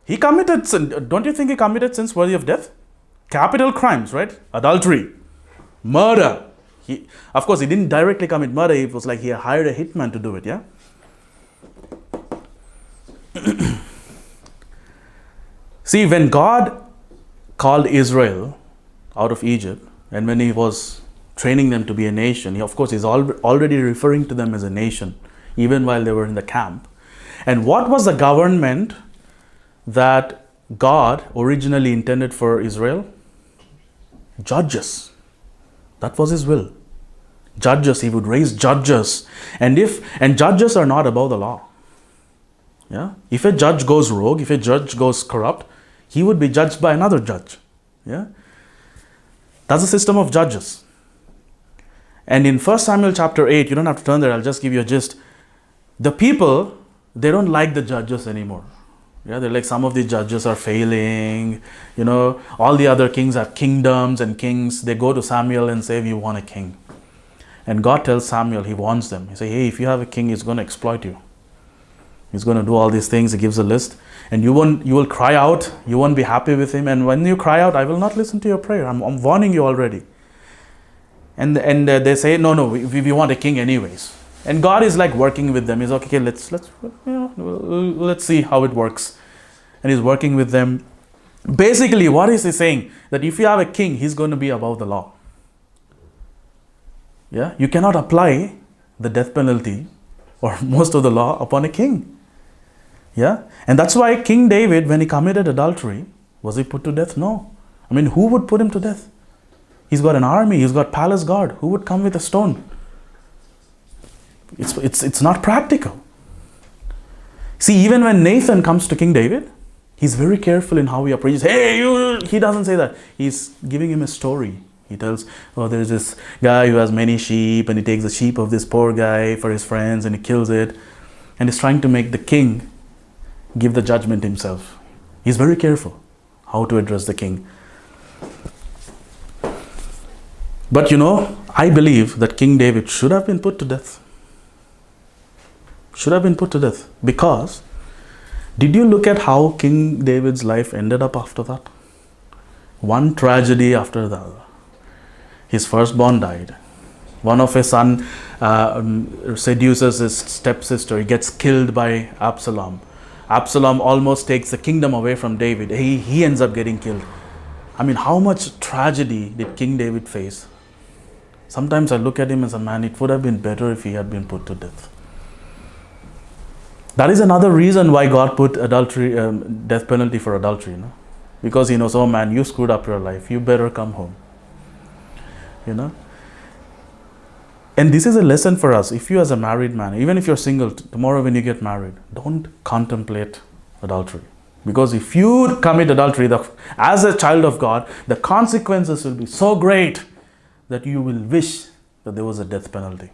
He committed sin. Don't you think he committed sins worthy of death? Capital crimes, right? Adultery, murder. Of course, he didn't directly commit murder. It was like he hired a hitman to do it, yeah? See, when God called Israel out of Egypt, and when he was training them to be a nation, of course, he's already referring to them as a nation, even while they were in the camp. And what was the government that God originally intended for Israel? Judges. That was his will. Judges, he would raise judges. And judges are not above the law. Yeah? If a judge goes rogue, if a judge goes corrupt, he would be judged by another judge. Yeah? That's the system of judges. And in 1 Samuel chapter 8, you don't have to turn there, I'll just give you a gist. The people, they don't like the judges anymore. Yeah, they're like, some of these judges are failing. All the other kings have kingdoms and kings. They go to Samuel and say, we want a king. And God tells Samuel, he warns them. He says, hey, if you have a king, he's going to exploit you. He's going to do all these things. He gives a list. And you will cry out. You won't be happy with him. And when you cry out, I will not listen to your prayer. I'm warning you already. And they say, no, we want a king anyways. And God is like working with them. He's okay, let's see how it works. And he's working with them. Basically, what is he saying? That if you have a king, he's going to be above the law. Yeah, you cannot apply the death penalty or most of the law upon a king. Yeah, and that's why King David, when he committed adultery, was he put to death? No. I mean, who would put him to death? He's got an army. He's got palace guard. Who would come with a stone? It's not practical. See, even when Nathan comes to King David, he's very careful in how he approaches. Hey, you! He doesn't say that. He's giving him a story. He tells, there's this guy who has many sheep, and he takes the sheep of this poor guy for his friends, and he kills it. And he's trying to make the king give the judgment himself. He's very careful how to address the king. But I believe that King David should have been put to death. Should have been put to death. Because, did you look at how King David's life ended up after that? One tragedy after the other. His firstborn died. One of his son seduces his stepsister. He gets killed by Absalom. Absalom almost takes the kingdom away from David. He ends up getting killed. I mean, how much tragedy did King David face? Sometimes I look at him as a man, it would have been better if he had been put to death. That is another reason why God put adultery, death penalty for adultery. Because he knows, oh man, you screwed up your life. You better come home. And this is a lesson for us. If you as a married man, even if you're single, tomorrow when you get married, don't contemplate adultery. Because if you commit adultery, as a child of God, the consequences will be so great that you will wish that there was a death penalty.